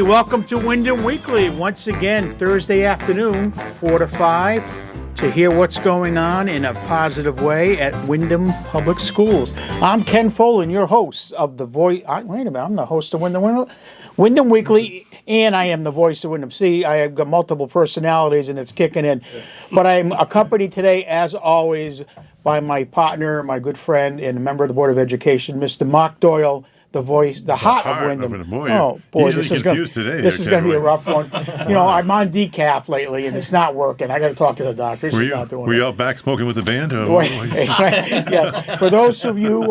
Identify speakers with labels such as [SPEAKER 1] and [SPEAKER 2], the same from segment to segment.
[SPEAKER 1] welcome to Windham Weekly. Once again, Thursday afternoon, 4 to 5, to hear what's going on in a positive way at Windham Public Schools. I'm Ken Folan, your host of the voice. Wait a minute, I'm the host of Windham Weekly, and I am the voice of Windham. See, I have got multiple personalities, and it's kicking in. But I'm accompanied today, as always, by my partner, my good friend, and a member of the Board of Education, Mr. Mark Doyle. The voice, the heart of Windham.
[SPEAKER 2] Boy, this is going
[SPEAKER 1] to be a rough one. I'm on decaf lately, and it's not working. I got to talk to the doctor.
[SPEAKER 2] Were you out back smoking with the band?
[SPEAKER 1] Yes. For those of you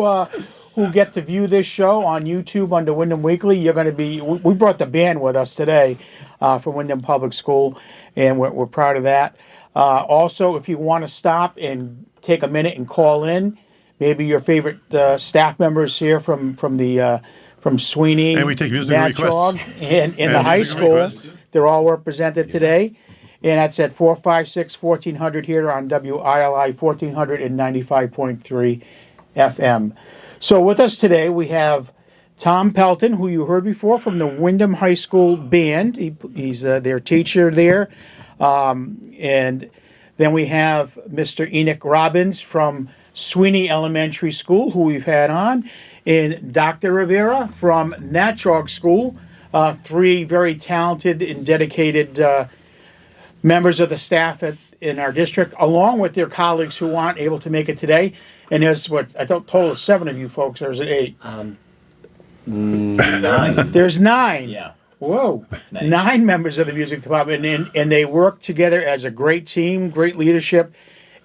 [SPEAKER 1] who get to view this show on YouTube under Windham Weekly, you're going to be. We brought the band with us today from Windham Public School, and we're proud of that. Also, if you want to stop and take a minute and call in. Maybe your favorite staff members here from Sweeney,
[SPEAKER 2] and we take music
[SPEAKER 1] requests, and in the high school, they're all represented today, and that's at 456-1400 here on WILI 1495.3 FM. So with us today we have Tom Pelton, who you heard before from the Windham High School band. He's their teacher there, and then we have Mr. Enoch Robbins from Sweeney Elementary School, who we've had on, and Dr. Rivera from Natchog School, three very talented and dedicated members of the staff in our district, along with their colleagues who aren't able to make it today. And there's I told us 7 of you folks, or is it 8?
[SPEAKER 3] 9.
[SPEAKER 1] There's 9.
[SPEAKER 3] Yeah.
[SPEAKER 1] Whoa. 9 members of the music department, and they work together as a great team, great leadership.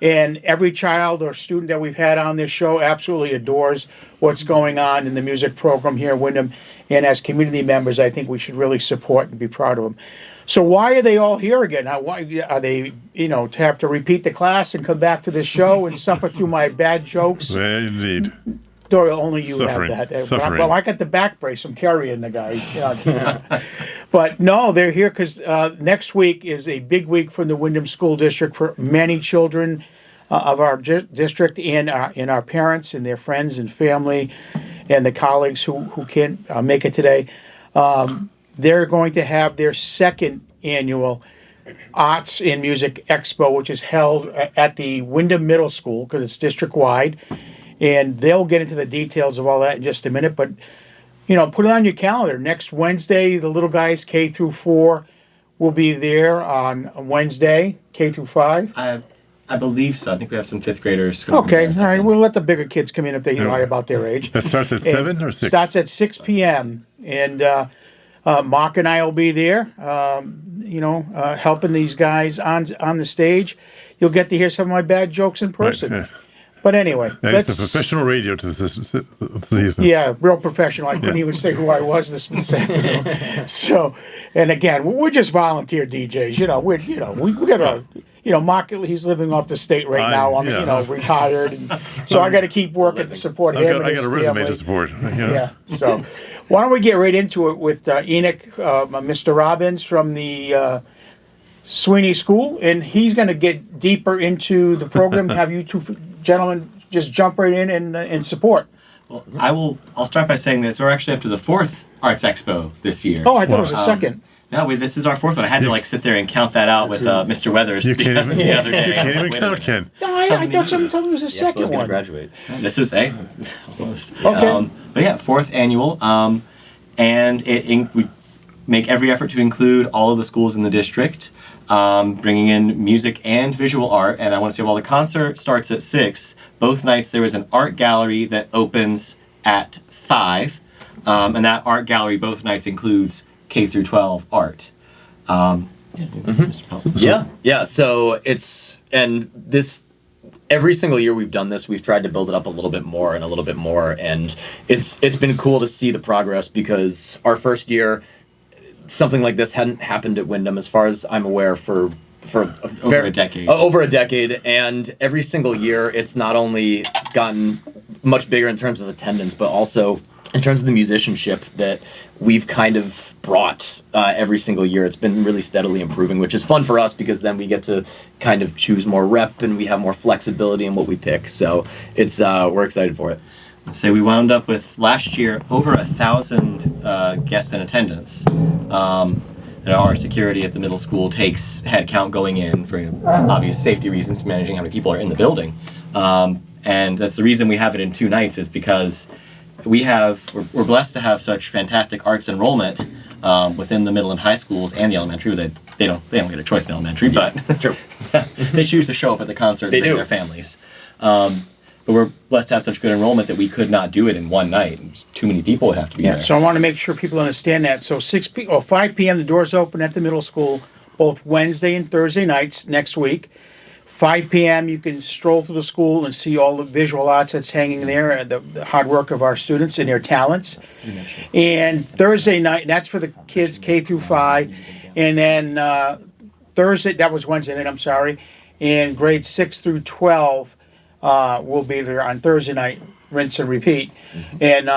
[SPEAKER 1] And every child or student that we've had on this show absolutely adores what's going on in the music program here at Windham. And as community members, I think we should really support and be proud of them. So why are they all here again? Why are they, to have to repeat the class and come back to this show and suffer through my bad jokes?
[SPEAKER 2] Well, indeed.
[SPEAKER 1] Doyle, only you
[SPEAKER 2] Suffering.
[SPEAKER 1] have that.
[SPEAKER 2] Suffering.
[SPEAKER 1] Well, I got the back brace from carrying the guy. But no, they're here because next week is a big week from the Windham School District for many children of our district and our parents and their friends and family and the colleagues who can't make it today. They're going to have their second annual Arts and Music Expo, which is held at the Windham Middle School because it's district-wide. And they'll get into the details of all that in just a minute. But, put it on your calendar. Next Wednesday, the little guys, K through 4, will be there on Wednesday, K through 5.
[SPEAKER 3] I believe so. I think we have some 5th graders.
[SPEAKER 1] Okay, all right. We'll let the bigger kids come in if they lie about their age.
[SPEAKER 2] That starts at 7 or 6?
[SPEAKER 1] Starts at 6 p.m. And Mark and I will be there, helping these guys on the stage. You'll get to hear some of my bad jokes in person.
[SPEAKER 2] Right.
[SPEAKER 1] But anyway,
[SPEAKER 2] it's a professional radio to this season.
[SPEAKER 1] Yeah, real professional. I couldn't even say who I was this afternoon. So, and again, we're just volunteer DJs. We got a. Mark, he's living off the state right now. I'm, retired, and so I got to keep working to support him.
[SPEAKER 2] I got a resume to support.
[SPEAKER 1] Yeah. So, why don't we get right into it with Enoch, Mr. Robbins from the Sweeney School, and he's going to get deeper into the program. Have you two gentlemen just jump right in and support.
[SPEAKER 3] Well, I'll start by saying that we're actually up to the 4th Arts Expo this year.
[SPEAKER 1] Oh, I thought it was the second.
[SPEAKER 3] No, this is our 4th one. I had to sit there and count that out with Mr. Weathers the other day.
[SPEAKER 2] You can't even count, Ken.
[SPEAKER 1] No, I thought someone told me it was the second one.
[SPEAKER 4] Graduate.
[SPEAKER 3] This is almost.
[SPEAKER 1] Okay.
[SPEAKER 3] But yeah, 4th annual, and we make every effort to include all of the schools in the district. Bringing in music and visual art. And I want to say, while the concert starts at 6, both nights there is an art gallery that opens at 5. And that art gallery both nights includes K through 12 art.
[SPEAKER 4] Yeah. So every single year we've done this, we've tried to build it up a little bit more. And it's been cool to see the progress because our first year, something like this hadn't happened at Windham, as far as I'm aware, for
[SPEAKER 3] over a decade.
[SPEAKER 4] Over a decade, and every single year, it's not only gotten much bigger in terms of attendance, but also in terms of the musicianship that we've kind of brought every single year. It's been really steadily improving, which is fun for us because then we get to kind of choose more rep and we have more flexibility in what we pick. So it's we're excited for it.
[SPEAKER 3] So we wound up with last year over 1,000 guests in attendance. And our security at the middle school takes head count going in for obvious safety reasons, managing how many people are in the building. And that's the reason we have it in 2 nights, is because we're blessed to have such fantastic arts enrollment within the middle and high schools and the elementary. They don't get a choice in elementary, but
[SPEAKER 4] True.
[SPEAKER 3] they choose to show up at the concert and bring their families. But we're blessed to have such good enrollment that we could not do it in one night. Too many people would have to be there.
[SPEAKER 1] So I want to make sure people understand that. So 5 p.m. the doors open at the middle school, both Wednesday and Thursday nights next week. 5 p.m. you can stroll through the school and see all the visual arts that's hanging there, the hard work of our students and their talents. And Thursday night, that's for the kids K through 5. And then Thursday, that was Wednesday night, I'm sorry. And grades 6 through 12 will be there on Thursday night, rinse and repeat. And,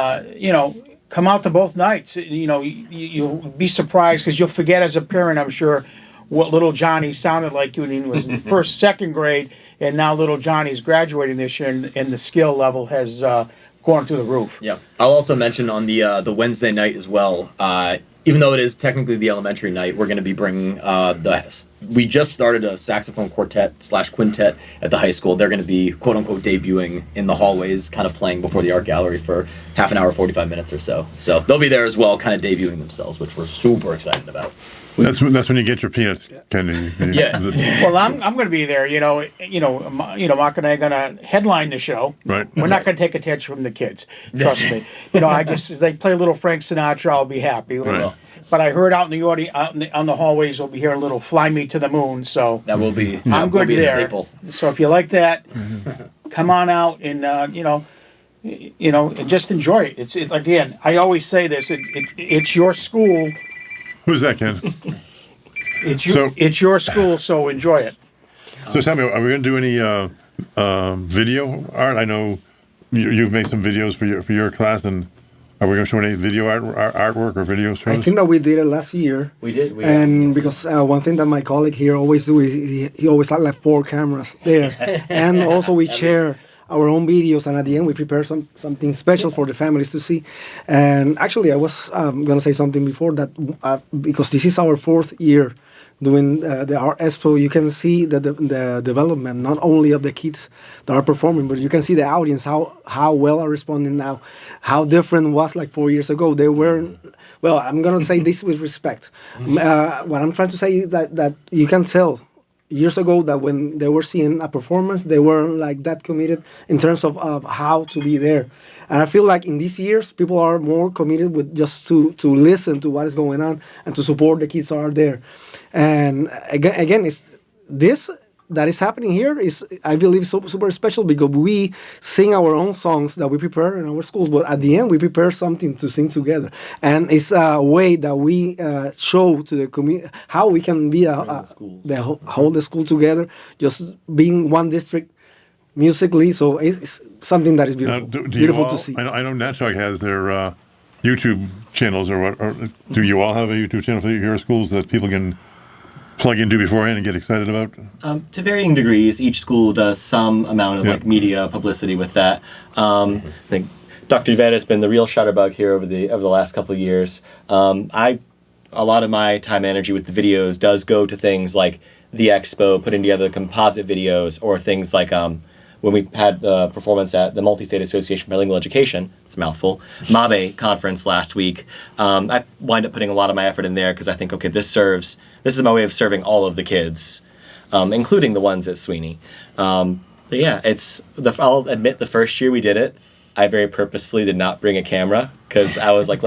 [SPEAKER 1] come out to both nights. You'll be surprised, because you'll forget as a parent, I'm sure, what little Johnny sounded like when he was in first, second grade, and now little Johnny's graduating this year, and the skill level has gone through the roof.
[SPEAKER 4] Yeah. I'll also mention on the Wednesday night as well, even though it is technically the elementary night, we're going to be bringing we just started a saxophone quartet/quintet at the high school. They're going to be quote unquote debuting in the hallways, kind of playing before the art gallery for half an hour, 45 minutes or so. So they'll be there as well, kind of debuting themselves, which we're super excited about.
[SPEAKER 2] That's when you get your peanuts, Kenny.
[SPEAKER 4] Yeah.
[SPEAKER 1] Well, I'm going to be there. Mark and I are going to headline the show.
[SPEAKER 2] Right.
[SPEAKER 1] We're not going to take attention from the kids. Trust me. I guess as they play a little Frank Sinatra, I'll be happy.
[SPEAKER 2] Right.
[SPEAKER 1] But I heard out in the audience, on the hallways, we'll be hearing a little "Fly Me to the Moon." So
[SPEAKER 4] That will be.
[SPEAKER 1] I'm
[SPEAKER 4] will
[SPEAKER 1] good
[SPEAKER 4] be a
[SPEAKER 1] there.
[SPEAKER 4] staple.
[SPEAKER 1] So if you like that, come on out and and just enjoy it. It's again, I always say this. It's your school.
[SPEAKER 2] Who's that, Ken?
[SPEAKER 1] It's your school, so enjoy it.
[SPEAKER 2] So tell me, are we going to do any video art? I know you've made some videos for your class, and are we going to show any video artwork or video shows?
[SPEAKER 5] I think that we did it last year.
[SPEAKER 3] We did.
[SPEAKER 5] And because one thing that my colleague here always do, he always had like 4 cameras there. And also we share our own videos, and at the end we prepare something special for the families to see. And actually I was going to say something before that, because this is our 4th year doing the Art Expo. You can see the development, not only of the kids that are performing, but you can see the audience, how well are responding now, how different was like 4 years ago. They weren't, well, I'm going to say this with respect. What I'm trying to say is that you can tell years ago that when they were seeing a performance, they weren't like that committed in terms of how to be there. And I feel like in these years, people are more committed with just to listen to what is going on and to support the kids that are there. And again, it's this that is happening here is, I believe, super special, because we sing our own songs that we prepare in our schools, but at the end we prepare something to sing together, and it's a way that we show to the community how we can be hold the school together, just being one district musically. So it's something that is beautiful, beautiful to see.
[SPEAKER 2] I know Natchog has their YouTube channels, or what? Or do you all have a YouTube channel for your schools that people can plug into beforehand and get excited about?
[SPEAKER 3] To varying degrees, each school does some amount of media publicity with that. I think Dr. Yvette has been the real shutterbug here over the last couple of years. A lot of my time and energy with the videos does go to things like the expo, putting together composite videos, or things like when we had the performance at the Multi-State Association for Bilingual Education, it's a mouthful, MABE conference last week. I wind up putting a lot of my effort in there because I think, okay, this is my way of serving all of the kids, including the ones at Sweeney. But yeah, I'll admit the first year we did it, I very purposefully did not bring a camera, because I was like,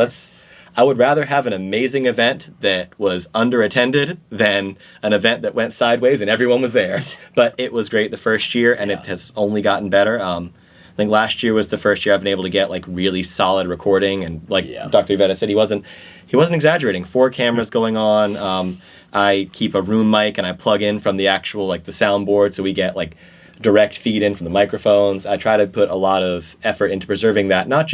[SPEAKER 3] I would rather have an amazing event that was underattended than an event that went sideways and everyone was there. But it was great the first year, and it has only gotten better. I think last year was the first year I've been able to get like really solid recording, and like Dr. Yvette said, he wasn't exaggerating. 4 cameras going on. I keep a room mic and I plug in from the actual like the soundboard, so we get like direct feed in from the microphones. I try to put a lot of effort into preserving that, not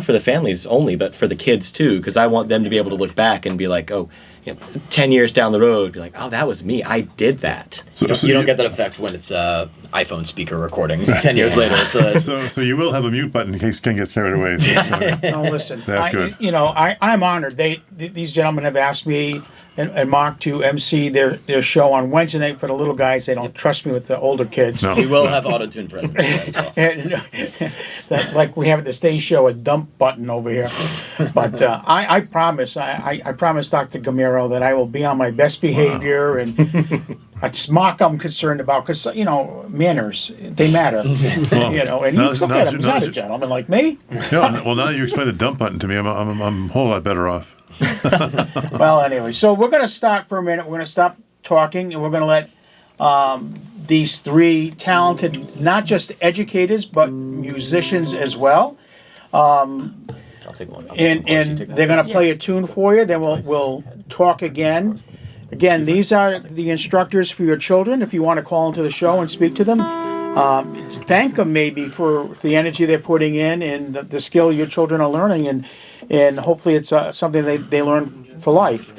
[SPEAKER 3] for the families only, but for the kids too, because I want them to be able to look back and be like, oh, 10 years down the road, be like, oh, that was me. I did that.
[SPEAKER 4] You don't get that effect when it's a iPhone speaker recording. 10 years later, it's a...
[SPEAKER 2] So you will have a mute button in case Ken gets carried away.
[SPEAKER 1] No, listen.
[SPEAKER 2] That's good.
[SPEAKER 1] I'm honored. These gentlemen have asked me and Mark to MC their show on Wednesday night for the little guys. They don't trust me with the older kids.
[SPEAKER 2] No.
[SPEAKER 4] We will have auto-tune present for that as well.
[SPEAKER 1] And, like we have at the stage show, a dump button over here. But I promise, I promise Dr. Gamero that I will be on my best behavior and it's Mark I'm concerned about because manners they matter. And
[SPEAKER 2] now-
[SPEAKER 1] he's look
[SPEAKER 2] now-
[SPEAKER 1] at him. He's
[SPEAKER 2] now-
[SPEAKER 1] not a gentleman like me.
[SPEAKER 2] Yeah, well, now that you explained the dump button to me, I'm a whole lot better off.
[SPEAKER 1] Well, anyway, so we're going to stop for a minute. We're going to stop talking, and we're going to let these three talented, not just educators, but musicians as well.
[SPEAKER 4] I'll take one.
[SPEAKER 1] And they're going to play a tune for you. Then we'll talk again. Again, these are the instructors for your children. If you want to call into the show and speak to them, thank them maybe for the energy they're putting in and the skill your children are learning, and hopefully it's something they learn for life.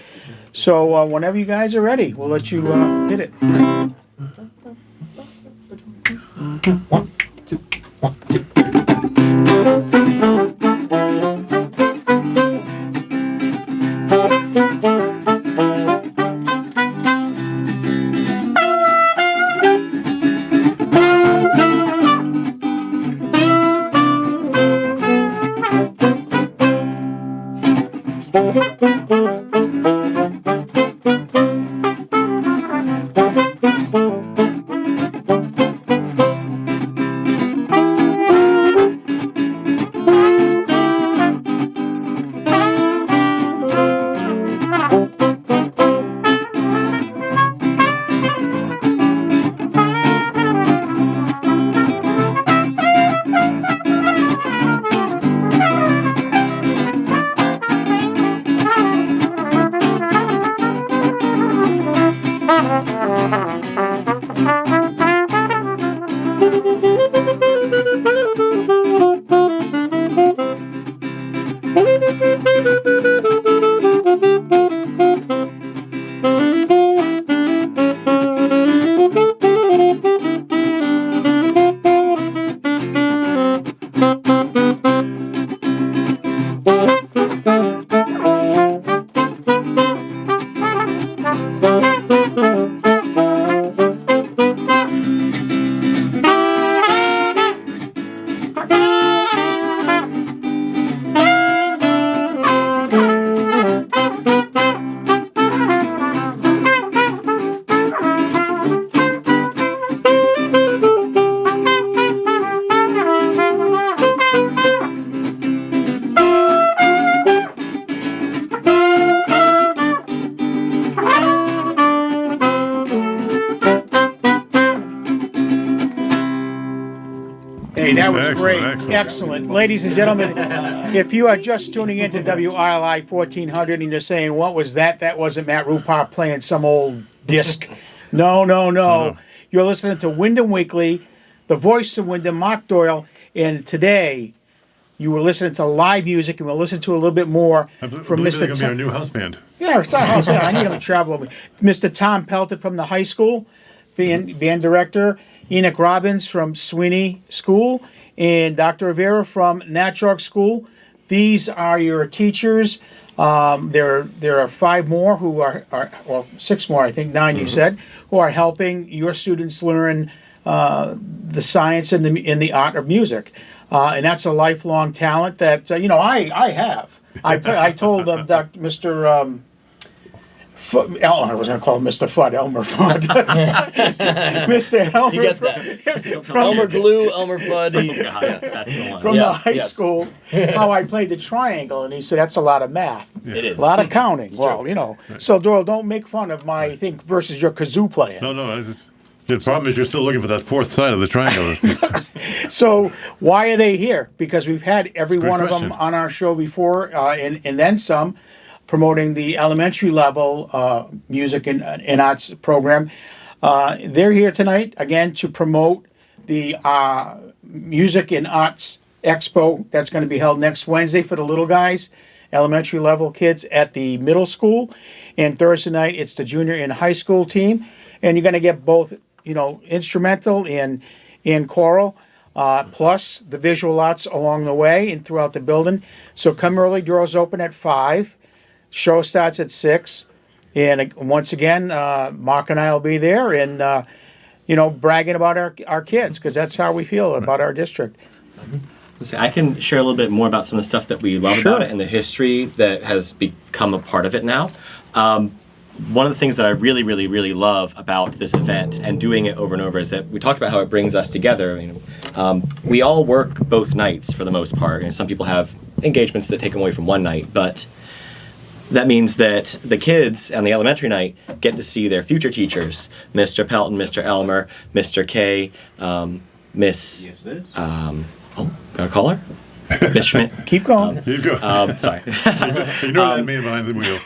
[SPEAKER 1] So whenever you guys are ready, we'll let you hit it. Hey, that was great. Excellent. Ladies and gentlemen, if you are just tuning into WILI 1400 and you're saying, what was that? That wasn't Matt Rupar playing some old disc. No. You're listening to Windham Weekly, the voice of Windham, Mark Doyle, and today you were listening to live music, and we'll listen to a little bit more
[SPEAKER 2] I
[SPEAKER 1] from
[SPEAKER 2] believe
[SPEAKER 1] Mr.
[SPEAKER 2] they're going to be our new house band.
[SPEAKER 1] Yeah, it's our house. Yeah, I need him to travel with me. Mr. Tom Pelton from the high school, band director. Enoch Robbins from Sweeney School, and Dr. Rivera from Natchog School. These are your teachers. There are 5 more who are well, 6 more, I think, 9 you said, who are helping your students learn the science and the art of music. And that's a lifelong talent that, I have. I told Mr. I was going to call him Mr. Fudd, Elmer Fudd. Mr. Elmer.
[SPEAKER 4] He gets that. Elmer Glue, Elmer Fudd.
[SPEAKER 3] That's the one.
[SPEAKER 1] From the high school, how I played the triangle, and he said, that's a lot of math.
[SPEAKER 4] It is.
[SPEAKER 1] A lot of counting. Well, So, Doyle, don't make fun of my thing versus your kazoo playing.
[SPEAKER 2] No. The problem is you're still looking for that fourth side of the triangle.
[SPEAKER 1] So, why are they here? Because we've had every
[SPEAKER 2] That's a good
[SPEAKER 1] one of them
[SPEAKER 2] question.
[SPEAKER 1] on our show before, and then some, promoting the elementary level music and arts program. They're here tonight, again, to promote the Music and Arts Expo that's going to be held next Wednesday for the little guys. elementary level kids at the middle school. And Thursday night, it's the junior and high school team. And you're going to get both, instrumental and choral, plus the visual arts along the way and throughout the building. So come early, doors open at 5. Show starts at 6. And once again, Mark and I will be there and, bragging about our kids, because that's how we feel about our district.
[SPEAKER 3] I can share a little bit more about some of the stuff that we love about it and the history that has become a part of it now. One of the things that I really, really, really love about this event and doing it over and over is that we talked about how it brings us together. We all work both nights for the most part, and some people have engagements that take them away from one night, but that means that the kids on the elementary night get to see their future teachers, Mr. Pelton, Mr. Elmer, Mr. K, Miss... got a caller? Miss Schmidt.
[SPEAKER 1] Keep going.
[SPEAKER 2] You go.
[SPEAKER 3] Sorry.
[SPEAKER 2] Ignore that man behind the wheel.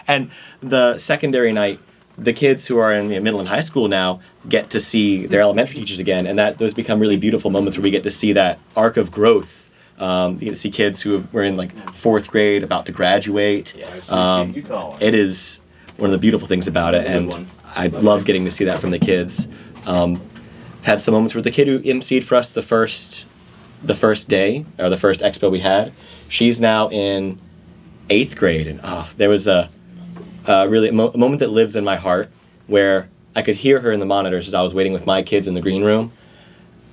[SPEAKER 3] And the secondary night, the kids who are in middle and high school now get to see their elementary teachers again, and those become really beautiful moments where we get to see that arc of growth. You get to see kids who were in 4th grade about to graduate.
[SPEAKER 4] Yes.
[SPEAKER 3] It is one of the beautiful things about it, and I love getting to see that from the kids. Had some moments where the kid who emceed for us the first day, or the first expo we had, she's now in 8th grade, and there was a moment that lives in my heart where I could hear her in the monitors as I was waiting with my kids in the green room,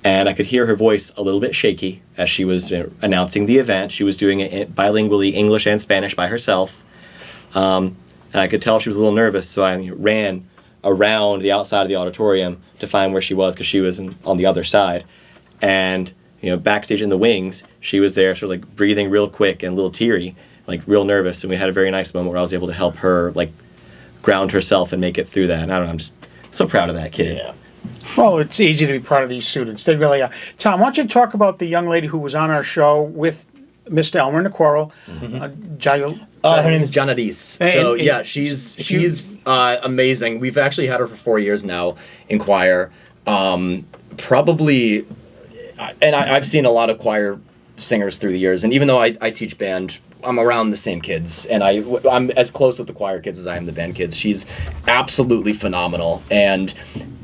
[SPEAKER 3] and I could hear her voice a little bit shaky as she was announcing the event. She was doing it bilingually, English and Spanish by herself, and I could tell she was a little nervous, so I ran around the outside of the auditorium to find where she was, because she was on the other side, and backstage in the wings, she was there sort of breathing real quick and a little teary, real nervous, and we had a very nice moment where I was able to help her ground herself and make it through that. And I don't know, I'm just so proud of that kid.
[SPEAKER 4] Yeah.
[SPEAKER 1] Well, it's easy to be proud of these students. They really are. Tom, why don't you talk about the young lady who was on our show with Mr. Elmer in the choral?
[SPEAKER 4] Her name is Janadis. So
[SPEAKER 1] and
[SPEAKER 4] yeah, she's amazing. We've actually had her for 4 years now in choir. Probably, and I've seen a lot of choir singers through the years. And even though I teach band, I'm around the same kids, and I'm as close with the choir kids as I am the band kids. She's absolutely phenomenal, and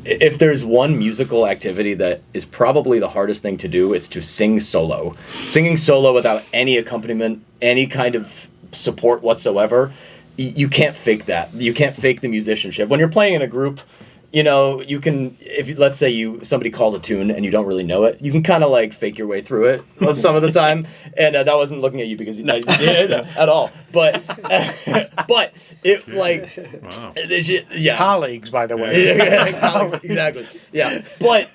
[SPEAKER 4] if there's one musical activity that is probably the hardest thing to do, it's to sing solo. Singing solo without any accompaniment, any kind of support whatsoever, you can't fake that. You can't fake the musicianship. When you're playing in a group, you can, let's say somebody calls a tune and you don't really know it, you can kind of fake your way through it some of the time. And that wasn't looking at you because at all. But it
[SPEAKER 2] Wow.
[SPEAKER 4] yeah.
[SPEAKER 1] Colleagues, by the way.
[SPEAKER 4] Exactly. Yeah. But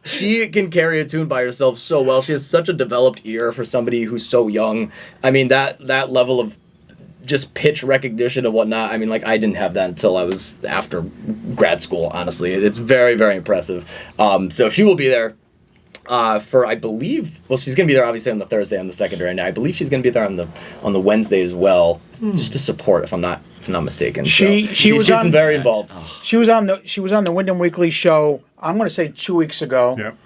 [SPEAKER 4] she can carry a tune by herself so well. She has such a developed ear for somebody who's so young. I mean, that level of just pitch recognition and whatnot. I mean, I didn't have that until I was after grad school, honestly. It's very, very impressive. So she will be there for, I believe, she's going to be there obviously on the Thursday on the secondary night. I believe she's going to be there on the Wednesday as well, just to support, if I'm not mistaken. She's been very involved.
[SPEAKER 1] She was on the Windham Weekly show, I'm going to say 2 weeks ago.
[SPEAKER 2] Yep.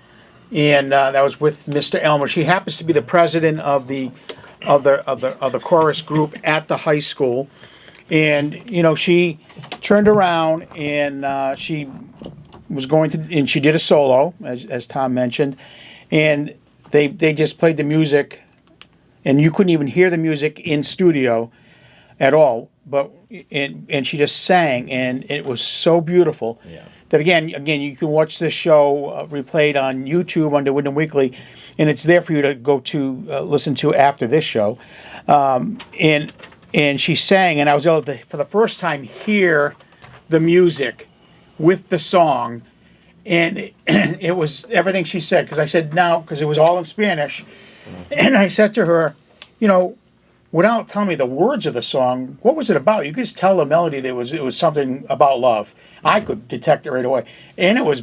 [SPEAKER 1] And that was with Mr. Elmer. She happens to be the president of the chorus group at the high school, and she turned around and she was going to, and she did a solo as Tom mentioned, and they just played the music, and you couldn't even hear the music in studio at all, but and she just sang, and it was so beautiful.
[SPEAKER 4] Yeah.
[SPEAKER 1] That again you can watch this show replayed on YouTube under Windham Weekly, and it's there for you to go to listen to after this show. And she sang, and I was able to, for the first time, hear the music with the song, and it was everything she said. Because I said no, because it was all in Spanish, and I said to her, without telling me the words of the song, what was it about? You could just tell the melody that it was something about love. I could detect it right away, and it was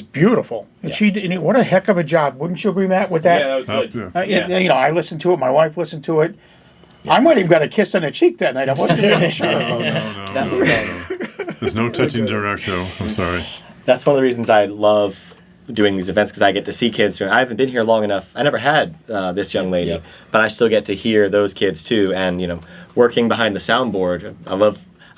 [SPEAKER 1] beautiful. And she did, what a heck of a job, wouldn't you agree, Matt? With that,
[SPEAKER 4] Yeah, that was good.
[SPEAKER 2] Yeah.
[SPEAKER 1] I listened to it. My wife listened to it. I might have got a kiss on the cheek that night. I wasn't even sure.
[SPEAKER 2] No. There's no touching during our show. I'm sorry.
[SPEAKER 3] That's one of the reasons I love doing these events because I get to see kids. I haven't been here long enough. I never had this young lady, but I still get to hear those kids too. And working behind the soundboard, I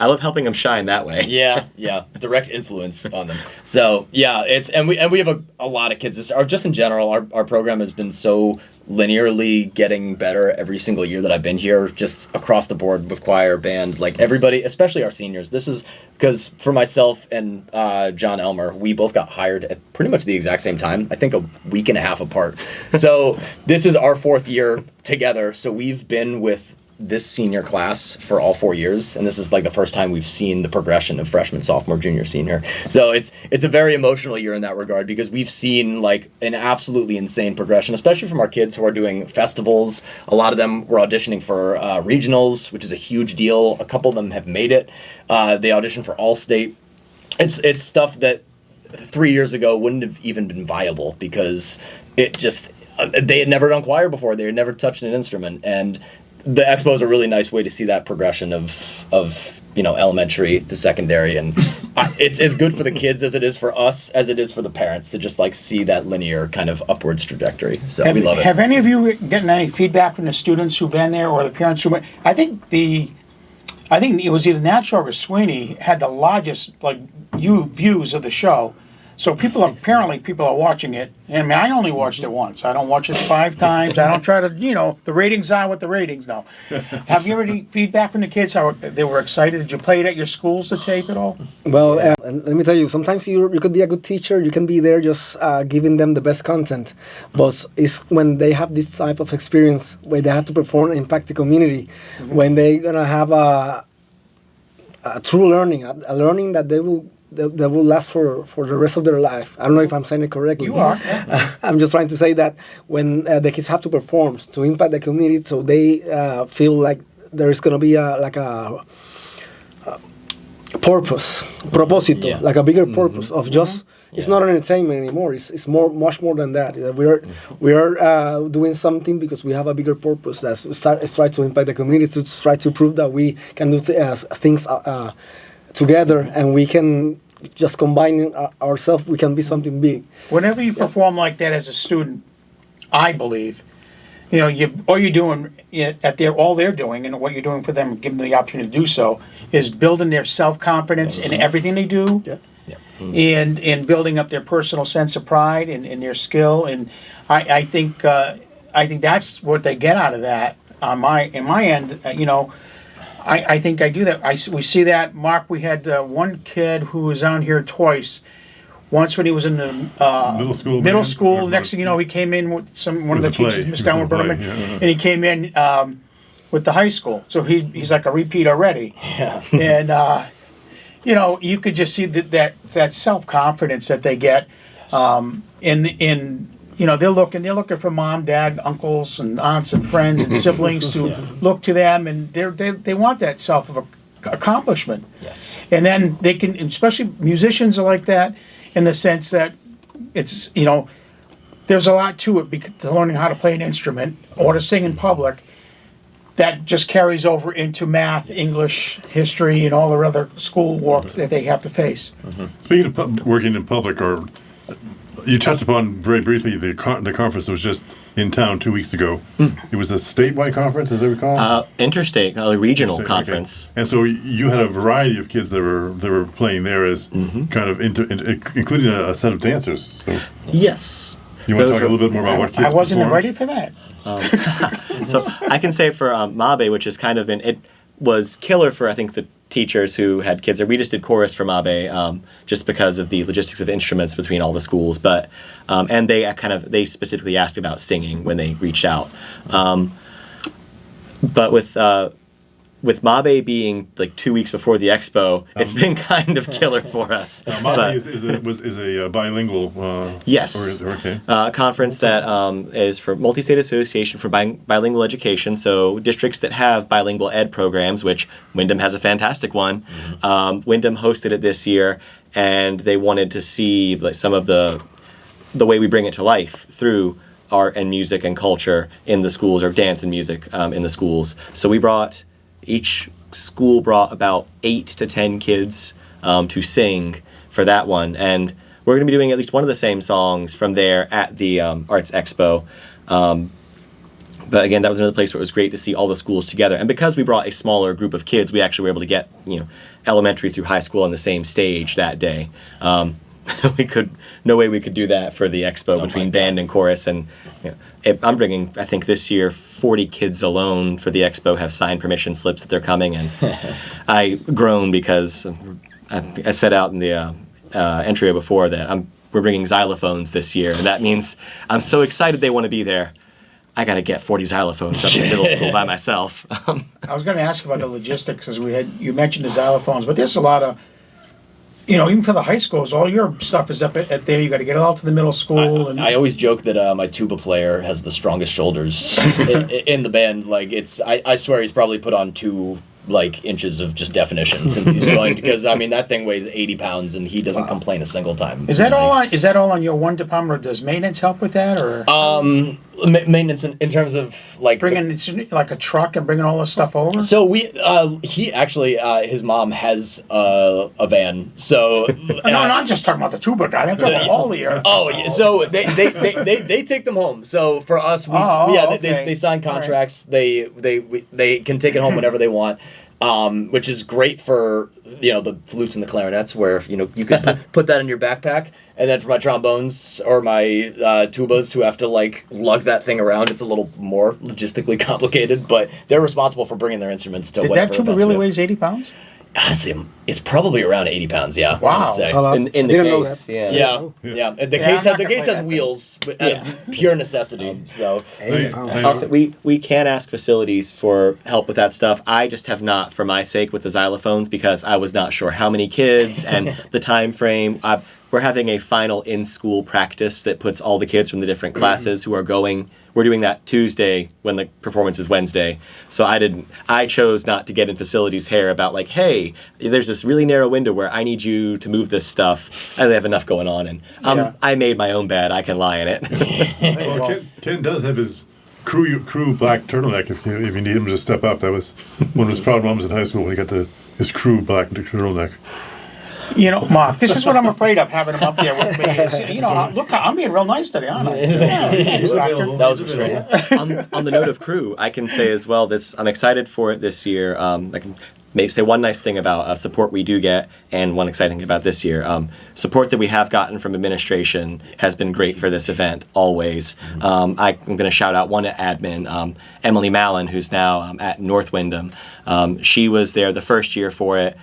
[SPEAKER 3] love helping them shine that way.
[SPEAKER 4] Yeah, direct influence on them. So yeah, we have a lot of kids. Just in general, our program has been so linearly getting better every single year that I've been here, just across the board with choir, band, like everybody, especially our seniors. This is because for myself and John Elmer, we both got hired at pretty much the exact same time, I think a week and a half apart. So this is our 4th year together. So we've been with this senior class for all 4 years, and this is like the first time we've seen the progression of freshman, sophomore, junior, senior. So it's a very emotional year in that regard because we've seen like an absolutely insane progression, especially from our kids who are doing festivals. A lot of them were auditioning for regionals, which is a huge deal. A couple of them have made it. They auditioned for All-State. It's stuff that 3 years ago wouldn't have even been viable because it just they had never done choir before. They had never touched an instrument, and the expo is a really nice way to see that progression of elementary to secondary, and it's as good for the kids as it is for us, as it is for the parents to just like see that linear kind of upwards trajectory. So we love it.
[SPEAKER 1] Have any of you gotten any feedback from the students who've been there or the parents who went? I think it was either Nacho or Sweeney had the largest views of the show. So people are watching it. And I mean, I only watched it once. I don't watch it 5 times. I don't try to, the ratings are what the ratings know. Have you ever any feedback from the kids how they were excited? Did you play it at your schools, the tape at all?
[SPEAKER 5] Well, let me tell you, sometimes you could be a good teacher. You can be there just giving them the best content. But it's when they have this type of experience where they have to perform and impact the community, when they're going to have a true learning, a learning that they will last for the rest of their life. I don't know if I'm saying it correctly.
[SPEAKER 1] You are.
[SPEAKER 5] I'm just trying to say that when the kids have to perform to impact the community, so they feel like there is going to be a purpose, propósito, like a bigger purpose of just. It's not an entertainment anymore. It's much more than that. We are doing something because we have a bigger purpose. It's try to impact the community, to try to prove that we can do things together, and we can just combine ourselves. We can be something big.
[SPEAKER 1] Whenever you perform like that as a student, I believe, all you're doing all they're doing, and what you're doing for them, giving them the opportunity to do so, is building their self-confidence in everything they do.
[SPEAKER 5] Yeah.
[SPEAKER 1] And building up their personal sense of pride and their skill, and I think that's what they get out of that. In my end, I think I do that. We see that. Mark, we had one kid who was on here twice. Once when he was in the middle school. Next thing you know, he came in with one of the teachers, Miss Downward Berman, and he came in with the high school. So he's like a repeat already.
[SPEAKER 4] Yeah.
[SPEAKER 1] And you could just see that self-confidence that they get, they're looking for mom, dad, uncles, and aunts and friends and siblings to look to them, and they want that self-accomplishment.
[SPEAKER 4] Yes.
[SPEAKER 1] And then they can, especially musicians are like that, in the sense that it's there's a lot to it, to learning how to play an instrument or to sing in public. That just carries over into math, English, history, and all the other school work that they have to face.
[SPEAKER 2] Speaking of working in public, or you touched upon very briefly the conference that was just in town 2 weeks ago. It was a statewide conference, as I recall.
[SPEAKER 3] Interstate, a regional conference.
[SPEAKER 2] Okay. And so you had a variety of kids that were playing there as kind of including a set of dancers. So
[SPEAKER 3] Yes.
[SPEAKER 2] you want to talk a little bit more about what kids
[SPEAKER 1] I wasn't
[SPEAKER 2] performed?
[SPEAKER 1] ready for that.
[SPEAKER 3] So I can say for Mabe, which has kind of been, it was killer for, I think, the teachers who had kids there. We just did chorus for Mabe just because of the logistics of instruments between all the schools. But and they specifically asked about singing when they reached out. But with Mabe being like 2 weeks before the expo, it's been kind of killer for us.
[SPEAKER 2] Mabe is a bilingual
[SPEAKER 3] yes conference that is for Multi-State Association for Bilingual Education. So districts that have bilingual ed programs, which Windham has a fantastic one. Windham hosted it this year, and they wanted to see like some of the way we bring it to life through art and music and culture in the schools, or dance and music in the schools. So each school brought about 8 to 10 kids to sing for that one. And we're going to be doing at least one of the same songs from there at the Arts Expo. But again, that was another place where it was great to see all the schools together. And because we brought a smaller group of kids, we actually were able to get, elementary through high school on the same stage that day. No way we could do that for the expo between band and chorus. And I'm bringing, I think this year, 40 kids alone for the expo have signed permission slips that they're coming. And I groan because I set out in the entry before that we're bringing xylophones this year. And that means I'm so excited they want to be there. I got to get 40 xylophones up in middle school by myself.
[SPEAKER 1] I was going to ask about the logistics, as you mentioned the xylophones, but there's a lot of, even for the high schools, all your stuff is up at there. You got to get it all to the middle school.
[SPEAKER 4] I always joke that my tuba player has the strongest shoulders in the band. Like I swear he's probably put on 2 inches of just definition since he's joined, because that thing weighs 80 pounds and he doesn't complain a single time.
[SPEAKER 1] Is that all on your one department, or does maintenance help with that, or
[SPEAKER 4] maintenance in terms of
[SPEAKER 1] bringing like a truck and bringing all this stuff over?
[SPEAKER 4] So he actually his mom has a van. So
[SPEAKER 1] no, I'm just talking about the tuba guy. I'm talking about all the year.
[SPEAKER 4] Oh, yeah. So they take them home. So for us, they sign contracts.
[SPEAKER 1] Right.
[SPEAKER 4] They can take it home whenever they want. Which is great for the flutes and the clarinets, where you can put that in your backpack, and then for my trombones or my tubas who have to lug that thing around, it's a little more logistically complicated. But they're responsible for bringing their instruments to.
[SPEAKER 1] Did that tuba really weighs 80 pounds?
[SPEAKER 4] Honestly, it's probably around 80 pounds. Yeah.
[SPEAKER 1] Wow.
[SPEAKER 3] In the case,
[SPEAKER 4] yeah. The case has wheels, pure necessity. So
[SPEAKER 3] also, we can ask facilities for help with that stuff. I just have not, for my sake, with the xylophones, because I was not sure how many kids and the time frame. We're having a final in-school practice that puts all the kids from the different classes who are going. We're doing that Tuesday when the performance is Wednesday. So I chose not to get in facilities' hair about hey, there's this really narrow window where I need you to move this stuff. I have enough going on, and I made my own bed. I can lie in it.
[SPEAKER 2] Well, Ken does have his crew black turtleneck if you need him to step up. That was one of his proud moments in high school when he got his crew black turtleneck.
[SPEAKER 1] Mark, this is what I'm afraid of, having him up there with me. Look, I'm being real nice today, aren't I?
[SPEAKER 2] He's available.
[SPEAKER 4] That was great.
[SPEAKER 3] On the note of crew, I can say as well, I'm excited for it this year. I can maybe say one nice thing about support we do get, and one exciting thing about this year. Support that we have gotten from administration has been great for this event, always. I'm going to shout out one admin, Emily Mallon, who's now at North Windham. She was there the first year for it.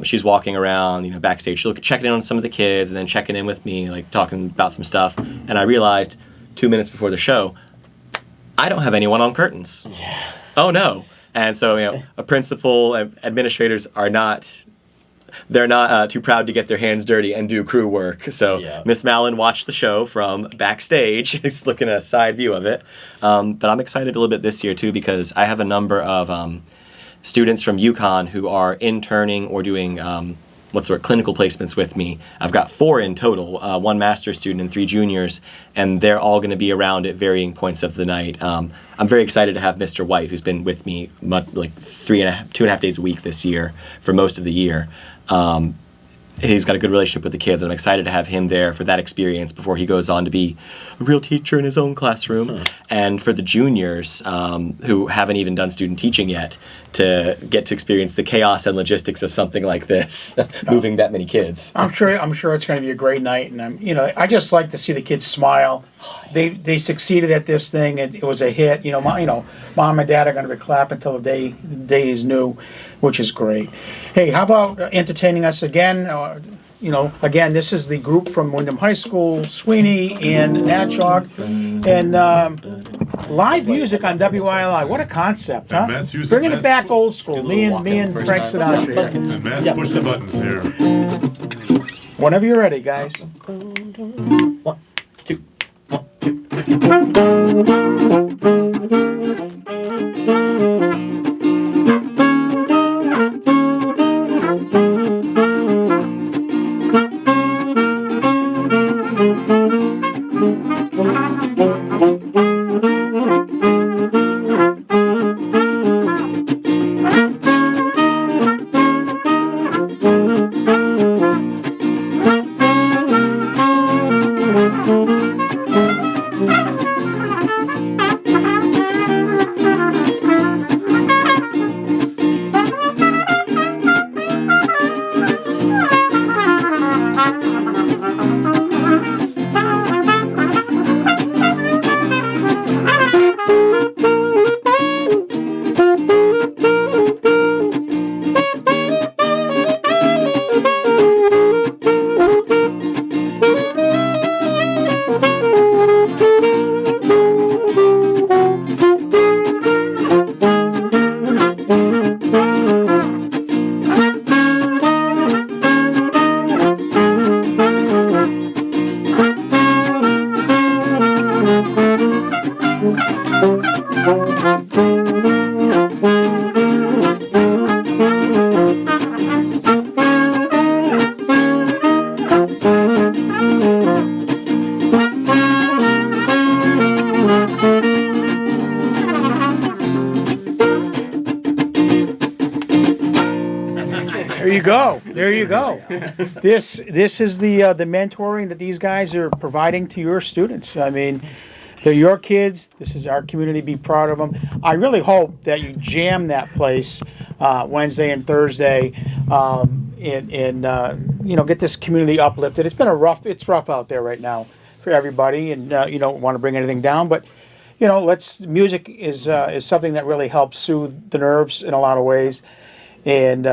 [SPEAKER 3] She's walking around, backstage, checking in on some of the kids, and then checking in with me, talking about some stuff. And I realized 2 minutes before the show, I don't have anyone on curtains.
[SPEAKER 4] Yeah.
[SPEAKER 3] Oh no! And so a principal, administrators are not. They're not too proud to get their hands dirty and do crew work. So Miss Mallon watched the show from backstage. She's looking at a side view of it. But I'm excited a little bit this year too, because I have a number of students from UConn who are interning or doing clinical placements with me. I've got 4 in total, 1 master's student and 3 juniors, and they're all going to be around at varying points of the night. I'm very excited to have Mr. White, who's been with me 2.5 days a week this year for most of the year. He's got a good relationship with the kids, and I'm excited to have him there for that experience before he goes on to be a real teacher in his own classroom. And for the juniors who haven't even done student teaching yet, to get to experience the chaos and logistics of something like this, moving that many kids.
[SPEAKER 1] I'm sure it's going to be a great night, and I just like to see the kids smile. They succeeded at this thing. It was a hit. Mom and Dad are going to be clapping until the day is new, which is great. Hey, how about entertaining us again? Again, this is the group from Windham High School, Sweeney and Natchog, and live music on WILI. What a concept, huh? Bringing it back old school. Me and Frank Sinatra.
[SPEAKER 2] And Matt, push the buttons here.
[SPEAKER 1] Whenever you're ready, guys.
[SPEAKER 4] 1, 2, 1, 2.
[SPEAKER 1] go. There you go. This is the mentoring that these guys are providing to your students. I mean, they're your kids. This is our community. Be proud of them. I really hope that you jam that place Wednesday and Thursday, and get this community uplifted. It's rough out there right now for everybody, and you don't want to bring anything down, but music is something that really helps soothe the nerves in a lot of ways, and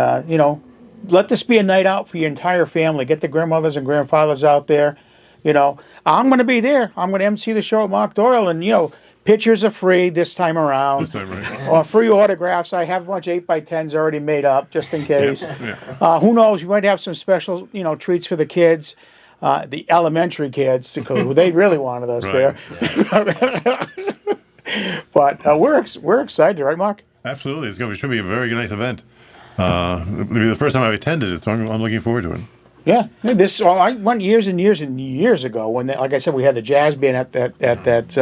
[SPEAKER 1] let this be a night out for your entire family. Get the grandmothers and grandfathers out there. I'm going to be there. I'm going to MC the show at Mock Doyle, and pictures are free this time around.
[SPEAKER 2] This time, right?
[SPEAKER 1] Or free autographs. I have a bunch of 8x10s already made up just in case.
[SPEAKER 2] Yeah.
[SPEAKER 1] Who knows? We might have some special treats for the kids. The elementary kids, because they really wanted us
[SPEAKER 2] Right.
[SPEAKER 1] there. But we're excited, right, Mark?
[SPEAKER 2] Absolutely. It should be a very nice event. It'll be the first time I've attended it, so I'm looking forward to it.
[SPEAKER 1] Yeah. I went years and years and years ago when, like I said, we had the jazz band at that.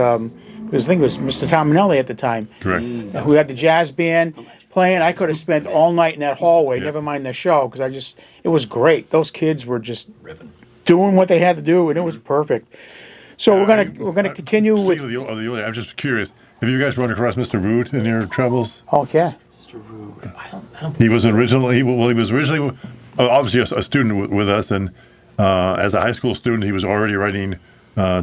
[SPEAKER 1] I think it was Mr. Tominelli at the time.
[SPEAKER 2] Correct.
[SPEAKER 1] Who had the jazz band playing. I could have spent all night in that hallway, never mind the show, because it was great. Those kids were just doing what they had to do, and it was perfect. So we're gonna continue with.
[SPEAKER 2] Speaking of the I'm just curious. Have you guys run across Mr. Root in your travels?
[SPEAKER 1] Okay.
[SPEAKER 3] Mr. Rude. I don't.
[SPEAKER 2] He was originally obviously a student with us, and as a high school student, he was already writing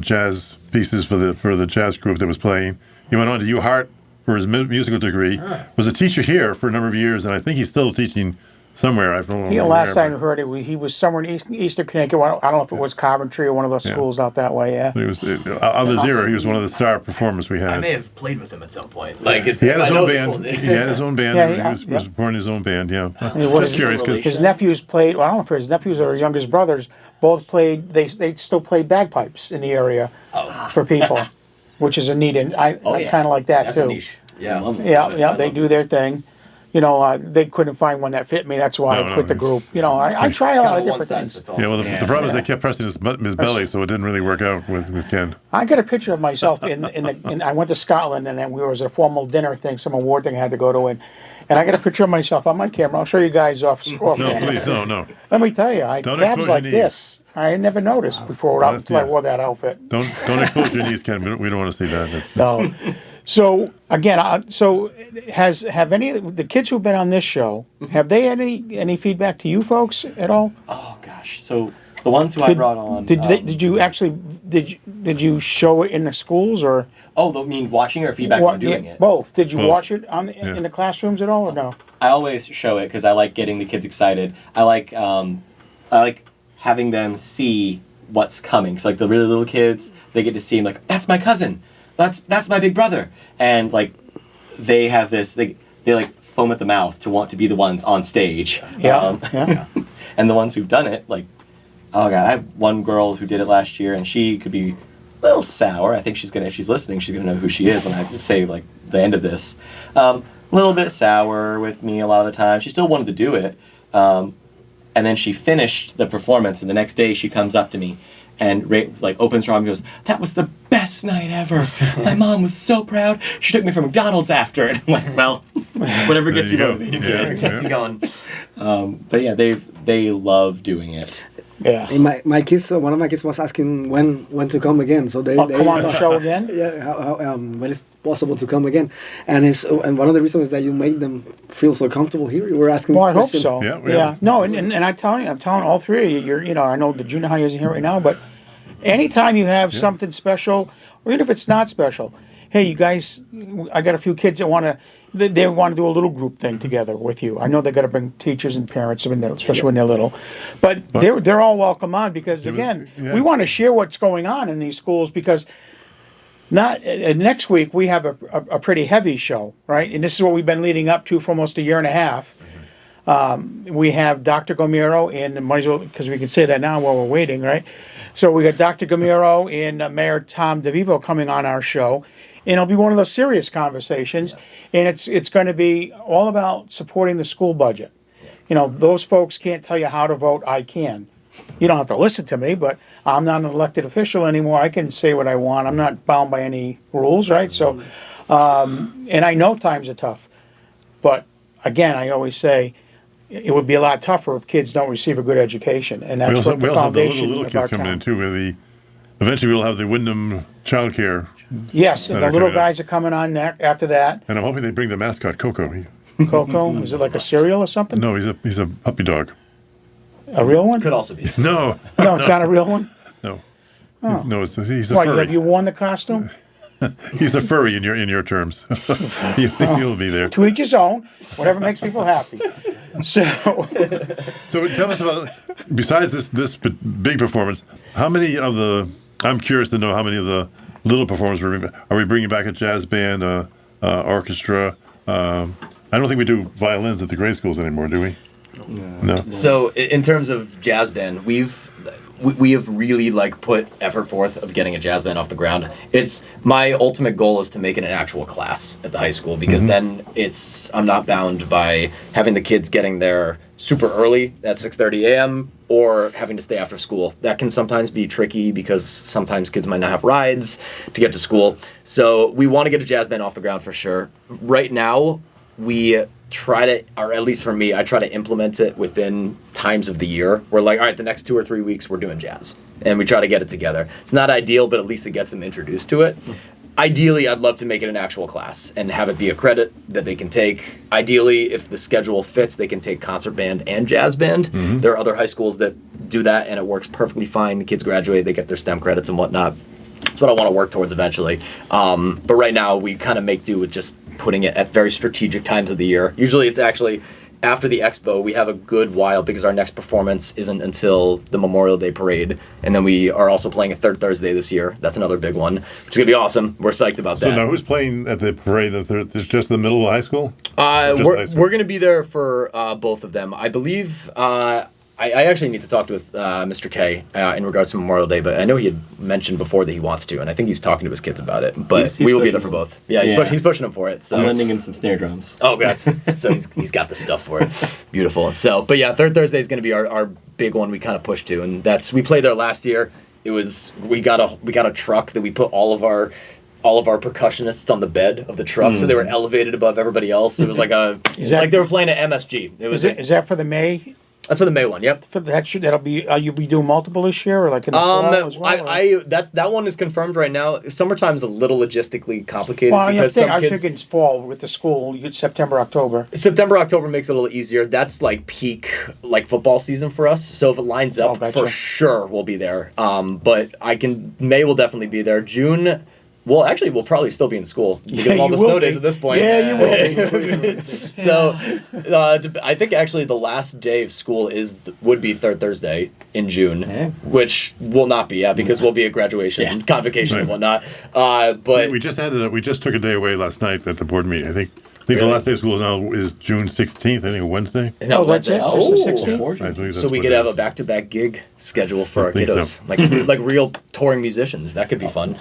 [SPEAKER 2] jazz pieces for the jazz group that was playing. He went on to UHart for his musical degree. Was a teacher here for a number of years, and I think he's still teaching somewhere. I don't know.
[SPEAKER 1] Last time I heard it, he was somewhere in Eastern Connecticut. I don't know if it was Coventry or one of those schools out that way. Yeah.
[SPEAKER 2] He was of his era. He was one of the star performers we had.
[SPEAKER 4] I may have played with him at some point.
[SPEAKER 2] He had his own band. He had his own band.
[SPEAKER 1] Yeah,
[SPEAKER 2] he was born his own band. Yeah.
[SPEAKER 1] Just
[SPEAKER 2] curious because
[SPEAKER 1] his nephews played. Well, I don't know if his nephews or his youngest brothers both played. They still play bagpipes in the area for people, which is a neat. And I kind of like that
[SPEAKER 4] That's
[SPEAKER 1] too.
[SPEAKER 4] a niche. Yeah.
[SPEAKER 1] Yeah. They do their thing. They couldn't find one that fit me. That's why I quit the group. I try a lot of different things.
[SPEAKER 2] Yeah, well, the problem is they kept pressing his belly, so it didn't really work out with Ken.
[SPEAKER 1] I got a picture of myself I went to Scotland, and then there was a formal dinner thing, some award thing I had to go to, and I got a picture of myself on my camera. I'll show you guys off.
[SPEAKER 2] No, please, no.
[SPEAKER 1] Let me tell you,
[SPEAKER 2] Don't
[SPEAKER 1] calves
[SPEAKER 2] expose
[SPEAKER 1] like
[SPEAKER 2] your knees.
[SPEAKER 1] this. I never noticed before until I wore that outfit.
[SPEAKER 2] Don't expose your knees, Ken. We don't want to see that.
[SPEAKER 1] No. So again, have any of the kids who've been on this show, have they any feedback to you folks at all?
[SPEAKER 3] Oh gosh. So the ones who I brought on.
[SPEAKER 1] Did you show it in the schools or?
[SPEAKER 3] Oh, I mean watching or feedback on doing it?
[SPEAKER 1] Both. Did you
[SPEAKER 2] Both.
[SPEAKER 1] watch it in the classrooms at all or no?
[SPEAKER 3] I always show it because I like getting the kids excited. I like having them see what's coming. So like the really little kids, they get to see him like, that's my cousin. That's my big brother. And like they have this they like foam at the mouth to want to be the ones on stage.
[SPEAKER 1] Yeah.
[SPEAKER 3] And the ones who've done it, like, oh god, I have one girl who did it last year and she could be a little sour. I think if she's listening, she's gonna know who she is when I say like the end of this. A little bit sour with me a lot of the time. She still wanted to do it. And then she finished the performance and the next day she comes up to me and opens her arms and goes, that was the best night ever. My mom was so proud. She took me for McDonald's after it. I'm like, well, whatever gets you motivated.
[SPEAKER 2] Yeah.
[SPEAKER 4] Gets you going.
[SPEAKER 3] But yeah, they love doing it.
[SPEAKER 1] Yeah.
[SPEAKER 5] And my kids, one of my kids was asking when to come again. So they
[SPEAKER 1] Come on the show again?
[SPEAKER 5] Yeah, how when it's possible to come again, and one of the reasons is that you made them feel so comfortable here. You were asking.
[SPEAKER 1] Well, I hope
[SPEAKER 5] questions.
[SPEAKER 1] so.
[SPEAKER 2] Yeah.
[SPEAKER 1] No, and I'm telling all three of you. I know the junior high isn't here right now, but anytime you have something special, or even if it's not special, hey, you guys, I got a few kids that want to do a little group thing together with you. I know they got to bring teachers and parents, especially when they're little, but they're all welcome on because we want to share what's going on in these schools because. Next week we have a pretty heavy show, right? And this is what we've been leading up to for almost a year and a half. We have Dr. Gomero and might as well because we can say that now while we're waiting, right? So we got Dr. Gomero and Mayor Tom DeVivo coming on our show, and it'll be one of those serious conversations, and it's going to be all about supporting the school budget. Those folks can't tell you how to vote. I can. You don't have to listen to me, but I'm not an elected official anymore. I can say what I want. I'm not bound by any rules, right? So, and I know times are tough. But, again, I always say, it would be a lot tougher if kids don't receive a good education, and that's
[SPEAKER 2] We
[SPEAKER 1] what the
[SPEAKER 2] also have the
[SPEAKER 1] foundation
[SPEAKER 2] little
[SPEAKER 1] of our
[SPEAKER 2] kids coming in
[SPEAKER 1] town.
[SPEAKER 2] too. Eventually we'll have the Windham childcare,
[SPEAKER 1] Yes, and
[SPEAKER 2] that
[SPEAKER 1] the
[SPEAKER 2] are
[SPEAKER 1] little
[SPEAKER 2] coming up.
[SPEAKER 1] guys are coming on after that.
[SPEAKER 2] and I'm hoping they bring the mascot Coco.
[SPEAKER 1] Coco, is it like a cereal or something?
[SPEAKER 2] No, he's a puppy dog.
[SPEAKER 1] A real one?
[SPEAKER 4] Could also be.
[SPEAKER 2] No,
[SPEAKER 1] No, it's not a real one.
[SPEAKER 2] no, no. He's a
[SPEAKER 1] Why,
[SPEAKER 2] furry.
[SPEAKER 1] have you worn the costume?
[SPEAKER 2] He's a furry in your terms. He'll be there.
[SPEAKER 1] To each his own. Whatever makes people happy. So,
[SPEAKER 2] So tell us about, besides this big performance, how many of the, I'm curious to know how many of the little performances are we bringing back a jazz band, orchestra? I don't think we do violins at the grade schools anymore, do we? No.
[SPEAKER 4] So in terms of jazz band, we have really like put effort forth of getting a jazz band off the ground. It's my ultimate goal is to make it an actual class at the high school, because then I'm not bound by having the kids getting there super early at 6:30 a.m. or having to stay after school. That can sometimes be tricky because sometimes kids might not have rides to get to school. So we want to get a jazz band off the ground for sure. Right now, we try to, or at least for me, I try to implement it within times of the year. We're like, all right, the next 2 or 3 weeks we're doing jazz, and we try to get it together. It's not ideal, but at least it gets them introduced to it. Ideally, I'd love to make it an actual class and have it be a credit that they can take. Ideally, if the schedule fits, they can take concert band and jazz band. There are other high schools that do that, and it works perfectly fine. The kids graduate, they get their STEM credits and whatnot. That's what I want to work towards eventually. But right now, we kind of make do with just putting it at very strategic times of the year. Usually it's actually after the expo. We have a good while because our next performance isn't until the Memorial Day parade. And then we are also playing a third Thursday this year. That's another big one, which is going to be awesome. We're psyched about
[SPEAKER 2] So
[SPEAKER 4] that.
[SPEAKER 2] now who's playing at the parade? It's just the middle of high school? Just high school?
[SPEAKER 4] We're going to be there for both of them. I believe I actually need to talk with Mr. K in regards to Memorial Day, but I know he had mentioned before that he wants to, and I think he's talking to his kids about it. But
[SPEAKER 3] He's
[SPEAKER 4] we will be there
[SPEAKER 3] pushing
[SPEAKER 4] for
[SPEAKER 3] him.
[SPEAKER 4] both. Yeah,
[SPEAKER 3] Yeah.
[SPEAKER 4] he's pushing him for it. So
[SPEAKER 3] I'm lending him some snare drums.
[SPEAKER 4] Oh, God. So he's got the stuff for it. Beautiful. So, but yeah, third Thursday is going to be our big one we kind of push to, and we played there last year. It was we got a truck that we put all of our percussionists on the bed of the truck, so they were elevated above everybody else. It was like like they were playing at MSG. It was
[SPEAKER 1] is that for the May?
[SPEAKER 4] that's for the May one. Yep.
[SPEAKER 1] For that'll be. You'll be doing multiple this year, or like in the fall as well?
[SPEAKER 4] That one is confirmed right now. Summertime's a little logistically complicated
[SPEAKER 1] Well,
[SPEAKER 4] because
[SPEAKER 1] I
[SPEAKER 4] some
[SPEAKER 1] was
[SPEAKER 4] kids.
[SPEAKER 1] thinking it's fall with the school. You get September, October.
[SPEAKER 4] September, October makes it a little easier. That's like peak like football season for us. So if it lines up,
[SPEAKER 1] gotcha.
[SPEAKER 4] for sure we'll be there. But May will definitely be there. June, well, actually, we'll probably still be in school because of all
[SPEAKER 1] you
[SPEAKER 4] the
[SPEAKER 1] will
[SPEAKER 4] snow
[SPEAKER 1] be.
[SPEAKER 4] days at this point.
[SPEAKER 1] Yeah, you will.
[SPEAKER 4] So I think actually the last day of school would be third Thursday in June,
[SPEAKER 3] Yeah.
[SPEAKER 4] which will not be because we'll be at graduation, convocation and whatnot. But
[SPEAKER 2] We just took a day away last night at the board meeting. I think the
[SPEAKER 4] Really?
[SPEAKER 2] last day of school is June 16th. I think a Wednesday.
[SPEAKER 4] Isn't that
[SPEAKER 1] Oh, that's
[SPEAKER 4] Wednesday?
[SPEAKER 1] it? Just the
[SPEAKER 4] Oh.
[SPEAKER 1] 16th?
[SPEAKER 2] I believe
[SPEAKER 4] So
[SPEAKER 2] that's
[SPEAKER 4] we
[SPEAKER 2] what
[SPEAKER 4] could
[SPEAKER 2] it
[SPEAKER 4] have a
[SPEAKER 2] is.
[SPEAKER 4] back-to-back gig schedule for our
[SPEAKER 2] think
[SPEAKER 4] kiddos,
[SPEAKER 2] so.
[SPEAKER 4] like real touring musicians. That could be fun.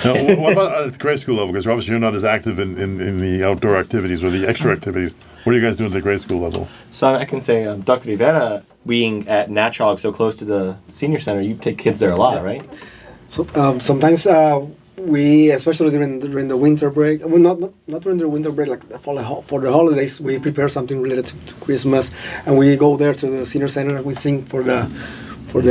[SPEAKER 2] Now, what about at the grade school level? Because obviously you're not as active in the outdoor activities or the extra activities. What are you guys doing at the grade school level?
[SPEAKER 3] So I can say, Dr. Rivera, being at Natchog so close to the senior center, you take kids there a lot, right?
[SPEAKER 5] So sometimes we, especially during the winter break, well, not during the winter break, like for the holidays, we prepare something related to Christmas, and we go there to the senior center and we sing for the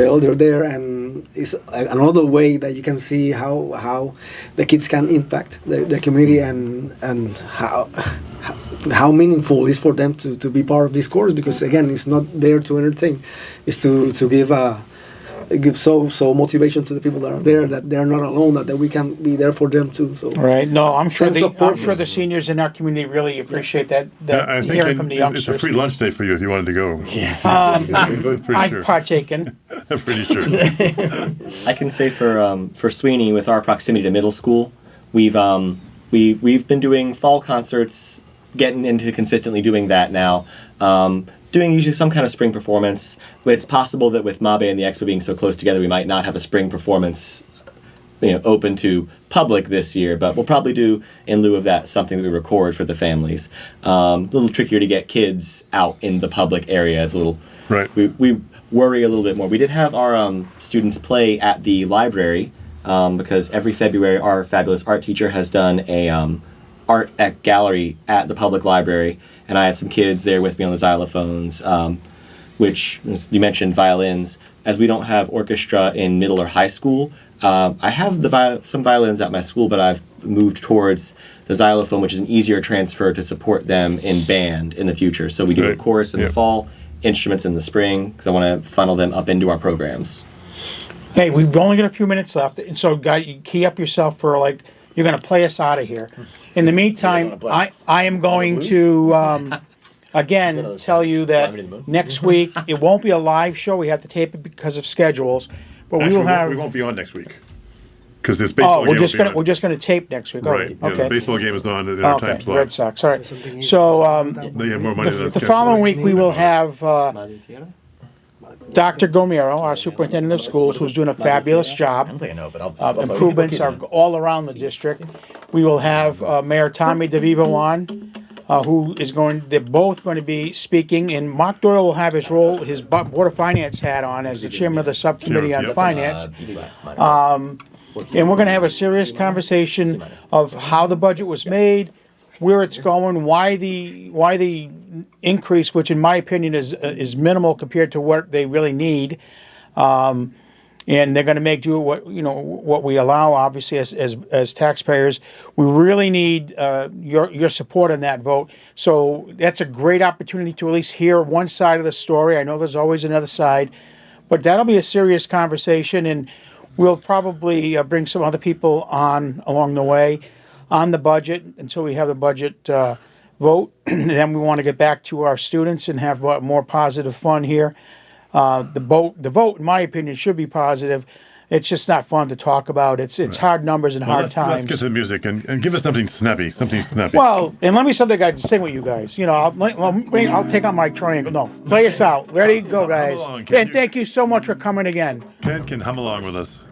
[SPEAKER 5] elder there, and it's another way that you can see how the kids can impact the community and how meaningful it is for them to be part of this course, because again, it's not there to entertain, it's to give so motivation to the people that are there, that they're not alone, that we can be there for them too. So
[SPEAKER 1] Right. No, I'm sure
[SPEAKER 5] Sense of
[SPEAKER 1] I'm
[SPEAKER 5] purpose.
[SPEAKER 1] sure the seniors in our community really appreciate that.
[SPEAKER 2] I think
[SPEAKER 1] Hearing from the
[SPEAKER 2] it's a
[SPEAKER 1] youngsters.
[SPEAKER 2] free lunch day for you if you wanted to go. Pretty
[SPEAKER 1] I'd
[SPEAKER 2] sure.
[SPEAKER 1] partake in.
[SPEAKER 2] Pretty sure.
[SPEAKER 3] I can say for Sweeney, with our proximity to middle school, we've been doing fall concerts, getting into consistently doing that now. Doing usually some kind of spring performance. But it's possible that with Mabe and the Expo being so close together, we might not have a spring performance, open to public this year. But we'll probably do, in lieu of that, something that we record for the families. A little trickier to get kids out in the public area. It's a little
[SPEAKER 2] Right.
[SPEAKER 3] We worry a little bit more. We did have our students play at the library because every February our fabulous art teacher has done art gallery at the public library, and I had some kids there with me on the xylophones, which, as you mentioned, violins. As we don't have orchestra in middle or high school, I have some violins at my school, but I've moved towards the xylophone, which is an easier transfer to support them in band in the future. So we do a chorus in the fall, instruments in the spring, because I want to funnel them up into our programs.
[SPEAKER 1] Hey, we've only got a few minutes left, and so guys, you key up yourself for you're going to play us out of here. In the meantime, I am going to again tell you that next week it won't be a live show. We have to tape it because of schedules, but
[SPEAKER 2] Actually,
[SPEAKER 1] we will have.
[SPEAKER 2] we won't be on next week because this baseball game.
[SPEAKER 1] We're just gonna tape next week.
[SPEAKER 2] Right.
[SPEAKER 1] Okay.
[SPEAKER 2] Yeah, the baseball game is on in our time slot.
[SPEAKER 1] Red Sox. All right. So
[SPEAKER 2] They have more money than us.
[SPEAKER 1] the following week we will have Dr. Gomero, our superintendent of schools, who's doing a fabulous job.
[SPEAKER 4] I don't think I know, but I'll
[SPEAKER 1] Improvements are all around the district. We will have Mayor Tommy DeVivo on, who is they're both going to be speaking, and Mark Doyle will have his Board of Finance hat on as the chairman of the subcommittee on
[SPEAKER 2] Yep.
[SPEAKER 1] finance. And we're going to have a serious conversation of how the budget was made, where it's going, why the increase, which in my opinion is minimal compared to what they really need, and they're going to make do what we allow. Obviously, as taxpayers, we really need your support on that vote. So that's a great opportunity to at least hear one side of the story. I know there's always another side, but that'll be a serious conversation, and we'll probably bring some other people on along the way on the budget until we have the budget vote. Then we want to get back to our students and have more positive fun here. The vote, in my opinion, should be positive. It's just not fun to talk about. It's hard numbers and hard times.
[SPEAKER 2] Let's get to the music and give us something snappy.
[SPEAKER 1] Well, and let me something I can sing with you guys. I'll take on my triangle. No, play us out. Ready? Go, guys. And thank you so much for coming again.
[SPEAKER 2] Ken can hum along with us.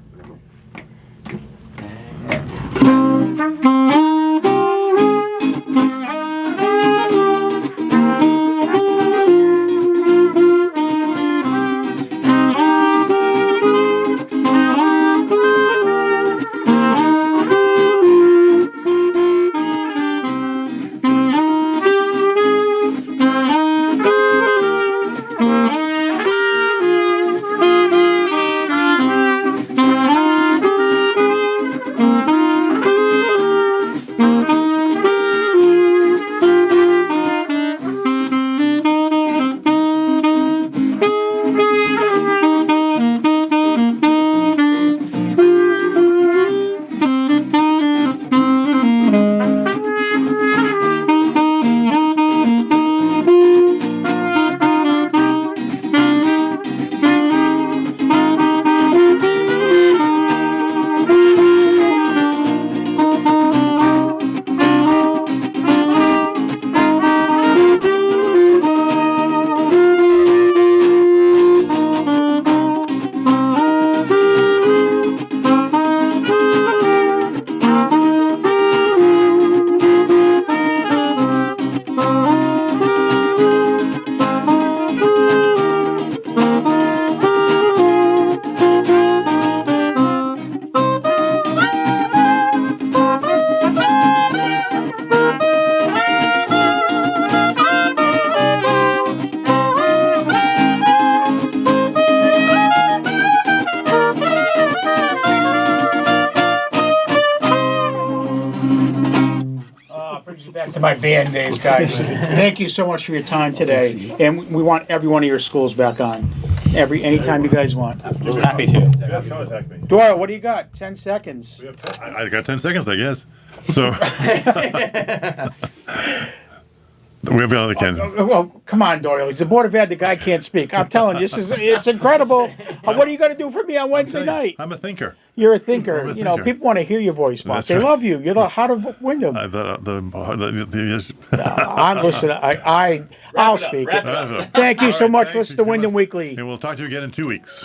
[SPEAKER 2] To my band days, guys. Thank you so much for your time today, and we want every one of your schools back on. Anytime you guys want.
[SPEAKER 3] Absolutely. Happy to.
[SPEAKER 2] Contact me.
[SPEAKER 1] Doyle, what do you got? 10 seconds.
[SPEAKER 2] I got 10 seconds, I guess. So we have another Ken.
[SPEAKER 1] Well, come on, Doyle. He's the Board of Ed. The guy can't speak. I'm telling you, it's incredible. What are you going to do for me on Wednesday night?
[SPEAKER 2] I'm a thinker.
[SPEAKER 1] You're a thinker.
[SPEAKER 2] I'm a thinker.
[SPEAKER 1] People want to hear your voice, Bob.
[SPEAKER 2] That's
[SPEAKER 1] They
[SPEAKER 2] right.
[SPEAKER 1] love you. You're the heart of Windham. Listen, I'll speak. Thank you so much for listening to Windham Weekly.
[SPEAKER 2] And we'll talk to you again in 2 weeks.